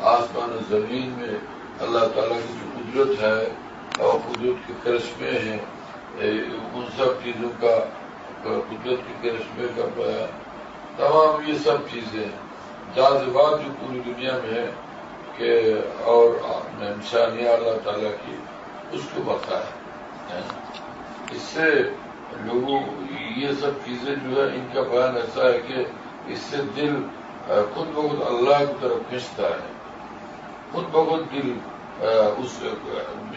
آسمان و زمین میں اللہ تعالیٰ کی جو قدرت ہے اور قدرت کے کرشمے ہیں، ان سب چیزوں کا، قدرت کے کرشمے کا بیان، تمام یہ سب چیزیں جاذبات جو پوری دنیا میں ہے کہ اور نشانیاں اللہ تعالیٰ کی، اس کو بتایا۔ اس سے لوگوں یہ سب چیزیں جو ہے ان کا بیان ایسا ہے کہ اس سے دل خود بخود اللہ کی طرف کھنچتا ہے، خود بخود دل اس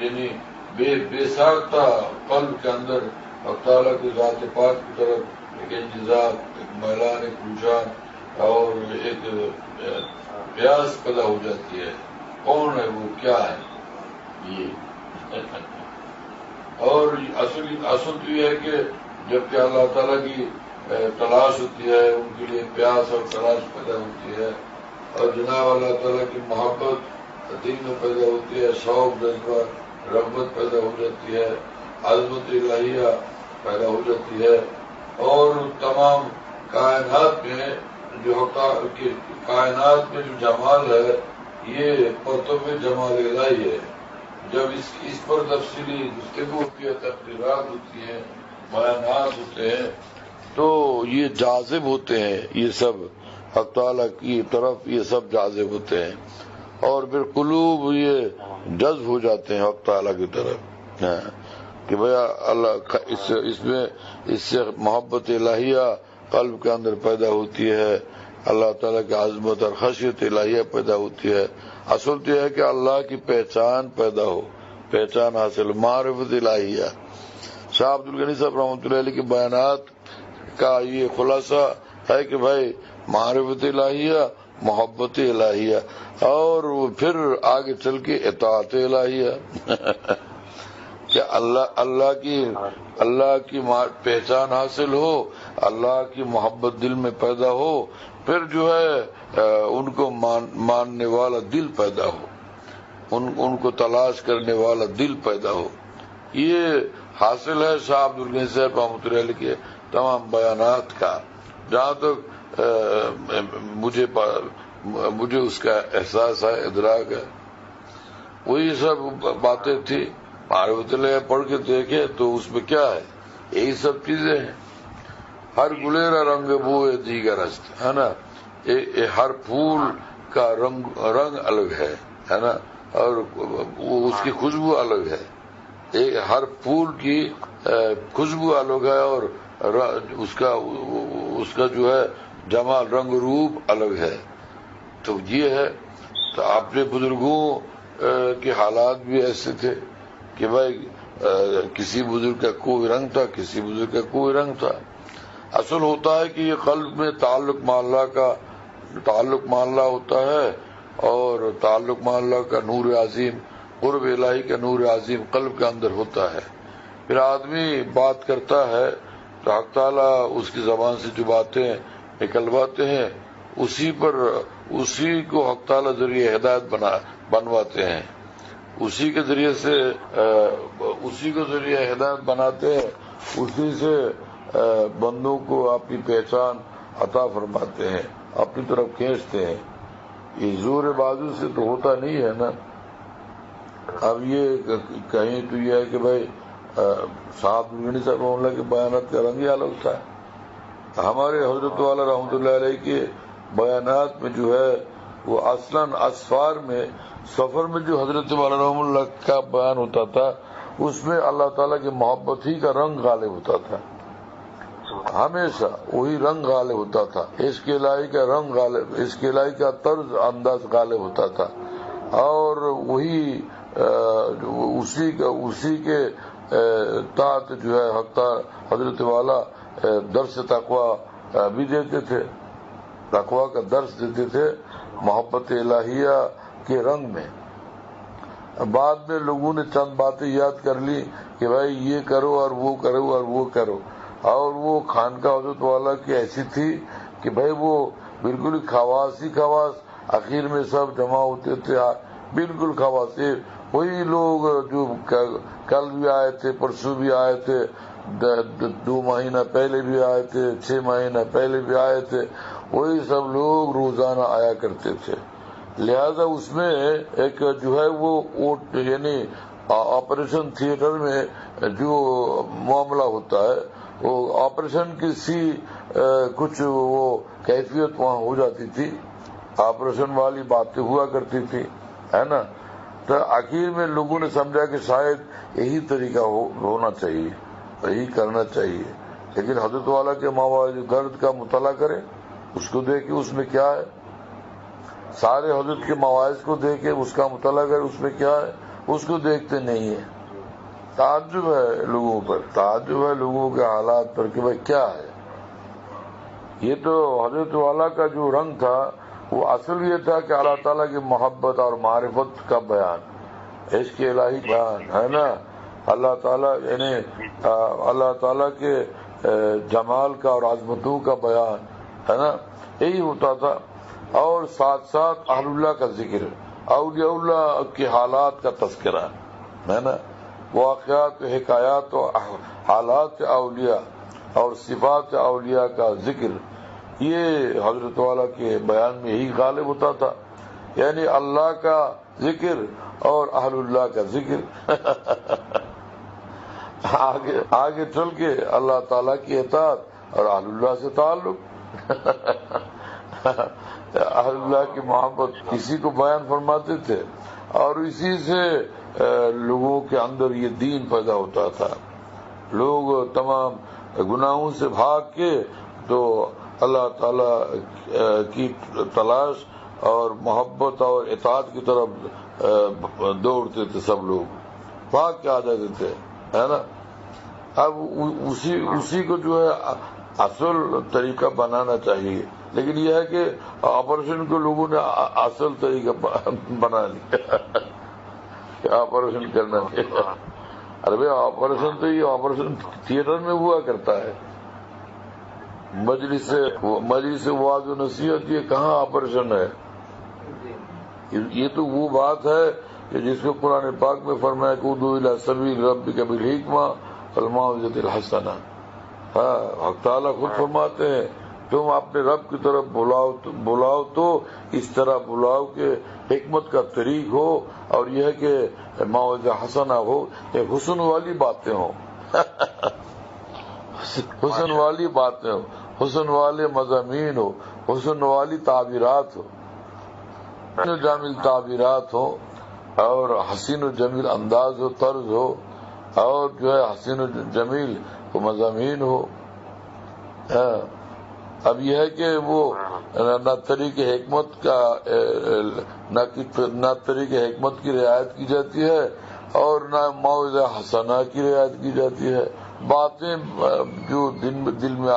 یعنی بے ساختہ قلب کے اندر اللہ تعالیٰ کی ذات پاک کی طرف ایک انجذاب، ایک میلان، ایک رجحان اور ایک پیاس پیدا ہو جاتی ہے۔ کون ہے وہ، کیا ہے یہ؟ اور اصل تو یہ ہے کہ جب کہ اللہ تعالیٰ کی تلاش ہوتی ہے، ان کے لیے پیاس اور تلاش پیدا ہوتی ہے، اور جناب اللہ تعالیٰ کی محبت دل میں پیدا ہوتی ہے، شوق، جذبہ، رغبت پیدا ہو جاتی ہے، عظمت الہیہ پیدا ہو جاتی ہے، اور تمام کائنات میں جو کائنات میں جو جمال ہے یہ پرتو جمال الہی ہے۔ جب اس پر تفصیلی گفتگو ہوتی ہے، تقریرات ہوتی ہیں، بیانات ہوتے ہیں، تو یہ جاذب ہوتے ہیں، یہ سب حق تعالیٰ کی طرف یہ سب جاذب ہوتے ہیں، اور بالقلوب یہ جذب ہو جاتے ہیں حق تعالیٰ کی طرف کہ بھیا اللہ اس سے محبت الہیہ قلب کے اندر پیدا ہوتی ہے، اللہ تعالیٰ کی عظمت اور خشیت الہیہ پیدا ہوتی ہے۔ اصل تو یہ ہے کہ اللہ کی پہچان پیدا ہو، پہچان حاصل، معرفت الہیہ۔ شاہ عبد الغنی صاحب رحمۃ اللہ علیہ کے بیانات کا یہ خلاصہ ہے کہ بھائی معرفت الہیہ، محبت الہیہ، اور پھر آگے چل کے اطاعت الہیہ کہ اللہ کی پہچان حاصل ہو، اللہ کی محبت دل میں پیدا ہو، پھر جو ہے ان کو ماننے والا دل پیدا ہو، ان کو تلاش کرنے والا دل پیدا ہو۔ یہ حاصل ہے شاہ عبد الغنی صاحب رحمۃ اللہ علیہ کے تمام بیانات کا۔ جہاں تک مجھے اس کا احساس ہے، ادراک ہے، وہی سب باتیں تھی۔ معرفت اللہ پڑھ کے دیکھے تو اس میں کیا ہے، یہی سب چیزیں ہیں۔ ہر گلیرا رنگ بوئے دیگر است، ہے نا، ہر پھول کا رنگ الگ ہے نا، اور اس کی خوشبو الگ ہے، ہر پھول کی خوشبو الگ ہے، اور اس کا جو ہے جمال، رنگ روپ الگ ہے۔ تو یہ ہے، تو اپنے بزرگوں کے حالات بھی ایسے تھے کہ بھائی کسی بزرگ کا کوئی رنگ تھا، کسی بزرگ کا کوئی رنگ تھا۔ اصل ہوتا ہے کہ یہ قلب میں تعلق مع اللہ ہوتا ہے، اور تعلق مع اللہ کا نور عظیم، قرب الہی کا نور عظیم قلب کے اندر ہوتا ہے۔ پھر آدمی بات کرتا ہے تو حق تعالیٰ اس کی زبان سے جو باتیں نکلواتے ہیں، اسی کو حق تعالیٰ ذریعہ ہدایت بنواتے ہیں، اسی کے ذریعے سے اسی کو ذریعہ ہدایت بناتے ہیں، اسی سے بندوں کو اپنی پہچان عطا فرماتے ہیں، اپنی طرف کھینچتے ہیں۔ یہ زور بازو سے تو ہوتا نہیں ہے نا۔ اب یہ کہیں تو یہ ہے کہ بھائی صاحب غنی صاحب رحمۃ اللہ کے بیانات کا رنگ ہی الگ تھا۔ ہمارے حضرت والا رحمۃ اللہ علیہ کے بیانات میں جو ہے وہ اصلاً اسفار میں، سفر میں جو حضرت والا رحمۃ اللہ کا بیان ہوتا تھا، اس میں اللہ تعالیٰ کی محبت ہی کا رنگ غالب ہوتا تھا، ہمیشہ وہی رنگ غالب ہوتا تھا، عشق الہی کا رنگ غالب، عشق الہی کا طرز انداز غالب ہوتا تھا، اور وہی اسی کے تحت جو ہے حضرت والا درس تقویٰ بھی دیتے تھے، تقویٰ کا درس دیتے تھے محبت الہیہ کے رنگ میں۔ بعد میں لوگوں نے چند باتیں یاد کر لی کہ بھائی یہ کرو اور وہ کرو اور وہ کرو، اور وہ خانقاہ حضرت والا کی ایسی تھی کہ بھائی وہ بالکل خواص ہی خواص، آخر میں سب جمع ہوتے تھے، بالکل خواص، وہی لوگ جو کل بھی آئے تھے، پرسوں بھی آئے تھے، 2 مہینہ پہلے بھی آئے تھے، 6 مہینہ پہلے بھی آئے تھے، وہی سب لوگ روزانہ آیا کرتے تھے۔ لہذا اس میں ایک جو ہے وہ یعنی آپریشن تھیٹر میں جو معاملہ ہوتا ہے وہ آپریشن کی سی کچھ وہ کیفیت وہاں ہو جاتی تھی، آپریشن والی باتیں ہوا کرتی تھی، ہے نا. تو آخر میں لوگوں نے سمجھا کہ شاید یہی طریقہ ہونا چاہیے، یہی کرنا چاہیے. لیکن حضرت والا کے مواعظ درد کا مطالعہ کریں، اس کو دیکھیں اس میں کیا ہے، سارے حضرت کے مواعظ کو دیکھیں اس کا مطالعہ کریں اس میں کیا ہے، اس کو دیکھتے نہیں ہیں. تعجب ہے لوگوں پر، تعجب ہے لوگوں کے حالات پر کہ بھائی کیا ہے. یہ تو حضرت والا کا جو رنگ تھا وہ اصل یہ تھا کہ اللہ تعالیٰ کی محبت اور معرفت کا بیان، عشق الہی بیان ہے نا، اللہ تعالیٰ یعنی اللہ تعالیٰ کے جمال کا اور عظمتوں کا بیان ہے نا، یہی ہوتا تھا. اور ساتھ ساتھ اہل اللہ کا ذکر، اولیاء اللہ کے حالات کا تذکرہ ہے نا، واقعات حکایات و حالات اولیاء اور صفات اولیاء کا ذکر، یہ حضرت والا کے بیان میں یہی غالب ہوتا تھا. یعنی اللہ کا ذکر اور اہل اللہ کا ذکر آگے چل کے اللہ تعالیٰ کی اطاعت اور اہل اللہ سے تعلق اہل اللہ کی محبت اسی کو بیان فرماتے تھے، اور اسی سے لوگوں کے اندر یہ دین پیدا ہوتا تھا. لوگ تمام گناہوں سے بھاگ کے تو اللہ تعالی کی تلاش اور محبت اور اطاعت کی طرف دوڑتے تھے، سب لوگ بھاگ کے آ جاتے تھے، ہے نا. اب اسی کو جو ہے اصل طریقہ بنانا چاہیے، لیکن یہ ہے کہ آپریشن کو لوگوں نے اصل طریقہ بنا لیا کہ آپریشن کرنا چاہیے. ارے بھائی آپریشن تو یہ آپریشن تھیٹر میں ہوا کرتا ہے، مجلس واعظ و نصیحت، یہ کہاں آپریشن ہے؟ یہ تو وہ بات ہے کہ جس کو قرآن پاک میں فرمایا کہ ادعو الی سبیل ربک بالحکمہ والموعظۃ الحسنہ. حق تعالیٰ خود فرماتے ہیں تم اپنے رب کی طرف بلاؤ تو اس طرح بلاؤ کہ حکمت کا طریق ہو، اور یہ ہے کہ موعظہ حسنہ ہو، یہ حسن والی باتیں ہوں حسن والی باتیں ہو، حسن والے مضامین ہو، حسن والی تعبیرات ہو، جمیل تعبیرات ہو، اور حسین و جمیل انداز ہو، طرز ہو، اور جو ہے حسین و جمیل کو مضامین ہو. اب یہ ہے کہ وہ نہ طریق حکمت کا نہ طریق حکمت کی رعایت کی جاتی ہے اور نہ موعظہ حسنہ کی رعایت کی جاتی ہے. باتیں جو دل میں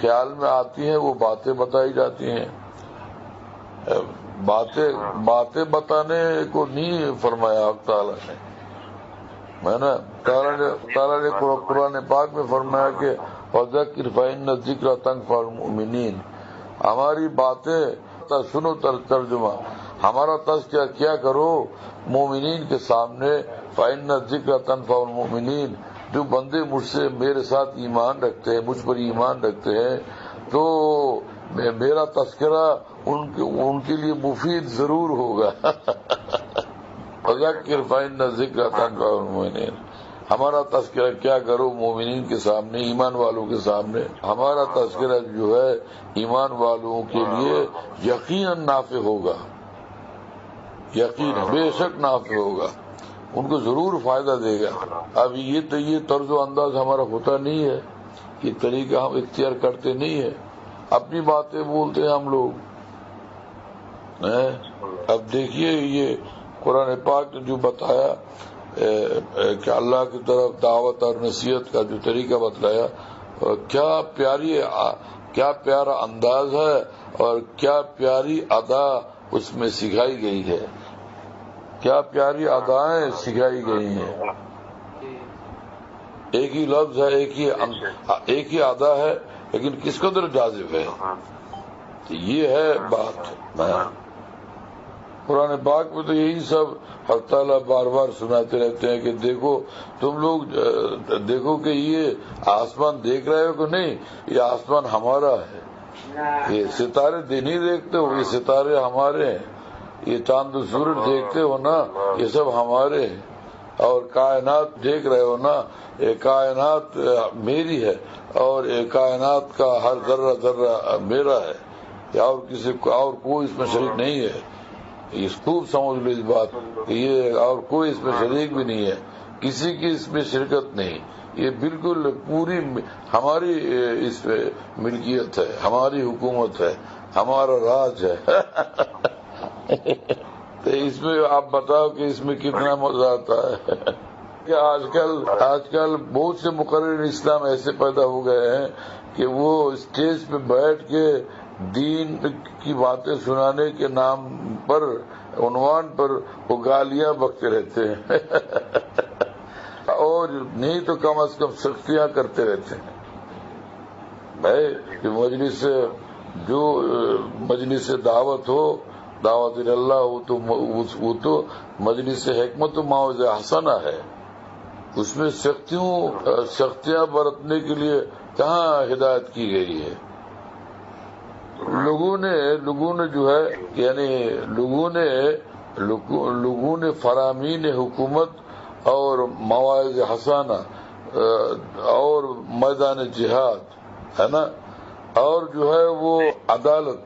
خیال میں آتی ہیں وہ باتیں بتائی جاتی ہیں. باتیں بتانے کو نہیں فرمایا تعالیٰ نے، ہے نا. تعالیٰ نے قرآن پاک میں فرمایا کہ وَذَكِّرْ فَإِنَّ الذِّكْرَ تَنفَعُ الْمُؤْمِنِينَ. ہماری باتیں سنو، ترجمہ ہمارا تذکرہ کیا کرو مومنین کے سامنے. فَإِنَّ الذِّكْرَ تَنفَعُ الْمُؤْمِنِينَ. جو بندے مجھ سے میرے ساتھ ایمان رکھتے ہیں، مجھ پر ایمان رکھتے ہیں، تو میرا تذکرہ ان کے لیے مفید ضرور ہوگا. وَذَكِّرْ فَإِنَّ الذِّكْرَ تَنفَعُ الْمُؤْمِنِينَ. ہمارا تذکرہ کیا کرو مومنین کے سامنے، ایمان والوں کے سامنے. ہمارا تذکرہ جو ہے ایمان والوں کے لیے یقیناً نافع ہوگا، یقیناً بے شک نافع ہوگا، ان کو ضرور فائدہ دے گا. اب یہ طرز و انداز ہمارا ہوتا نہیں ہے، یہ طریقہ ہم اختیار کرتے نہیں ہیں، اپنی باتیں بولتے ہیں ہم لوگ. اب دیکھیے یہ قرآن پاک نے جو بتایا کہ اللہ کی طرف دعوت اور نصیحت کا جو طریقہ بتلایا، کیا پیارا انداز ہے اور کیا پیاری ادا اس میں سکھائی گئی ہے، کیا پیاری ادائیں سکھائی گئی ہیں. ایک ہی لفظ ہے، ایک ہی ادا ہے، لیکن کس قدر جاذب ہے. یہ ہے بات. قرآن پاک میں تو یہی سب حق تعالیٰ بار بار سناتے رہتے ہیں کہ دیکھو تم لوگ دیکھو کہ یہ آسمان دیکھ رہے ہو کہ نہیں، یہ آسمان ہمارا ہے. یہ ستارے نہیں دیکھتے ہو، یہ ستارے ہمارے ہیں. یہ چاند و سورج دیکھتے ہو نا، یہ سب ہمارے ہیں، اور کائنات دیکھ رہے ہو نا، یہ کائنات میری ہے، اور یہ کائنات کا ہر ذرہ ذرہ میرا ہے، اور کسی اور کوئی اس میں شریک نہیں ہے۔ اس خوب سمجھ لو اس بات کہ یہ اور کوئی اس میں شریک بھی نہیں ہے، کسی کی اس میں شرکت نہیں، یہ بالکل پوری ہماری اس پہ ملکیت ہے، ہماری حکومت ہے، ہمارا راج ہے۔ تو اس میں آپ بتاؤ کہ اس میں کتنا مزہ آتا ہے۔ کہ آج کل بہت سے مقرر اسلام ایسے پیدا ہو گئے ہیں کہ وہ اسٹیج پہ بیٹھ کے دین کی باتیں سنانے کے نام پر، عنوان پر وہ گالیاں بکتے رہتے ہیں، اور نہیں تو کم از کم سختیاں کرتے رہتے ہیں۔ بھائی جو مجلس دعوت ہو، دعوت اللہ ہو، تو وہ تو مجلس حکمت و موعظہ حسنہ ہے، اس میں سختیاں برتنے کے لیے کہاں ہدایت کی گئی ہے؟ لوگوں نے جو ہے، یعنی لوگوں نے فرامین حکومت اور مواعظ حسانہ اور میدان جہاد ہے نا، اور جو ہے وہ عدالت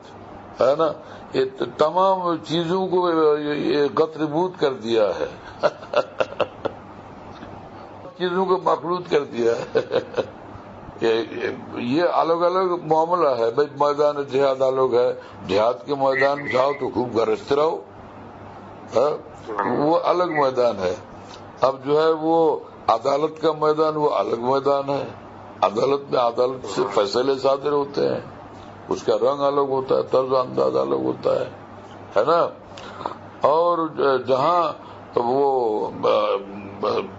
ہے نا، یہ تمام چیزوں کو غتربوت کر دیا ہے، چیزوں کو مخلوط کر دیا ہے۔ یہ الگ الگ معاملہ ہے بھائی، میدان جہاد الگ ہے، جہاد کے میدان میں جاؤ تو خوب گرجتے رہو، وہ الگ میدان ہے۔ اب جو ہے وہ عدالت کا میدان، وہ الگ میدان ہے، عدالت میں عدالت سے فیصلے صادر ہوتے ہیں، اس کا رنگ الگ ہوتا ہے، طرز انداز الگ ہوتا ہے نا۔ اور جہاں وہ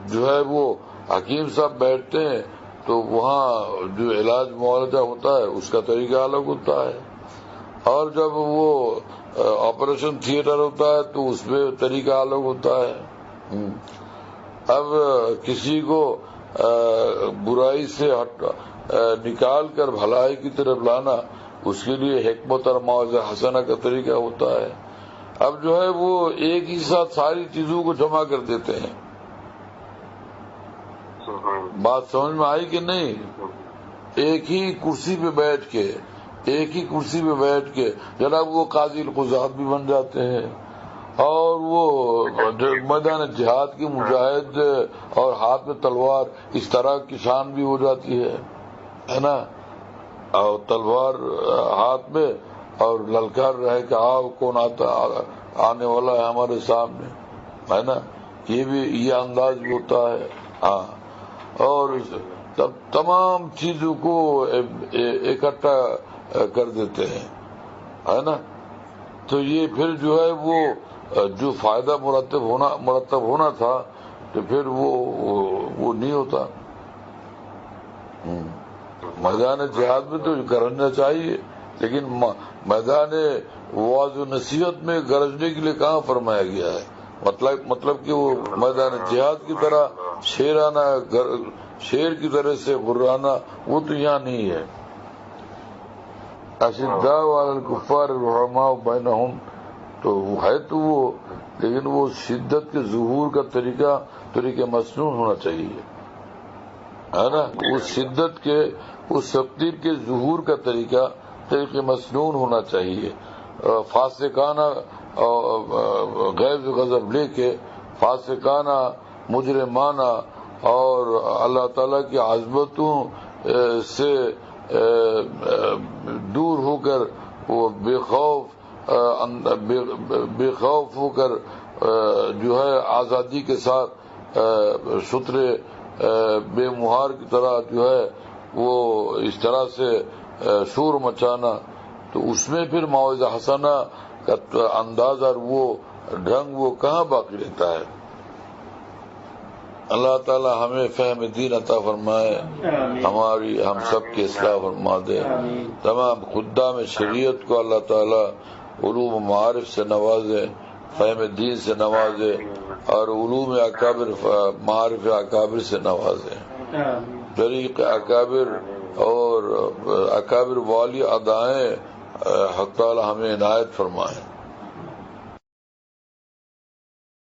جو ہے وہ حکیم صاحب بیٹھتے ہیں تو وہاں جو علاج معالجہ ہوتا ہے اس کا طریقہ الگ ہوتا ہے، اور جب وہ آپریشن تھیٹر ہوتا ہے تو اس میں طریقہ الگ ہوتا ہے۔ اب کسی کو برائی سے نکال کر بھلائی کی طرف لانا، اس کے لیے حکمت اور موعظہ حسنہ کا طریقہ ہوتا ہے۔ اب جو ہے وہ ایک ہی ساتھ ساری چیزوں کو جمع کر دیتے ہیں۔ بات سمجھ میں آئی کہ نہیں؟ ایک ہی کرسی پہ بیٹھ کے جناب وہ قاضی القضات بھی بن جاتے ہیں، اور وہ میدان جہاد کی مجاہد اور ہاتھ میں تلوار اس طرح کی شان بھی ہو جاتی ہے نا، اور تلوار ہاتھ میں اور للکار رہے کہ آؤ کون آنے والا ہے ہمارے سامنے، ہے نا، یہ انداز بھی ہوتا ہے۔ ہاں، اور تب تمام چیزوں کو اکٹھا کر دیتے ہیں، ہے نا۔ تو یہ پھر جو ہے وہ جو فائدہ مرتب ہونا تھا تو پھر وہ نہیں ہوتا۔ میدان جہاد میں تو گرجنا چاہیے، لیکن میدان وعظ و نصیحت میں گرجنے کے لیے کہاں فرمایا گیا ہے؟ مطلب کہ وہ میدان جہاد کی طرح شیر کی طرح سے غرانا، وہ تو یہاں نہیں ہے۔ اشداء علی الکفار رحماء بینہم، تو ہے تو وہ، لیکن وہ شدت کے ظہور کا طریقہ مسنون ہونا چاہیے، ہے نا۔ اس شدت کے، اس سختی کے ظہور کا طریقہ مسنون ہونا چاہیے۔ فاسقانہ غیظ و غضب لے کے، فاسقانہ مجرمانہ اور اللہ تعالیٰ کی عظمتوں سے دور ہو کر وہ بے خوف ہو کر جو ہے آزادی کے ساتھ سترے بے مہار کی طرح جو ہے وہ اس طرح سے شور مچانا، تو اس میں پھر موعظہ حسنہ کا انداز اور وہ ڈھنگ وہ کہاں باقی رہتا ہے؟ اللہ تعالی ہمیں فہم دین عطا فرمائے، ہم سب کی اصلاح فرما دے، تمام خدام شریعت کو اللہ تعالی علوم و معارف سے نوازے، فہم دین سے نوازے، اور علوم اکابر معارف اکابر سے نوازے، طریق اکابر اور اکابر والی ادائیں حق تعالی ہمیں عنایت فرمائے۔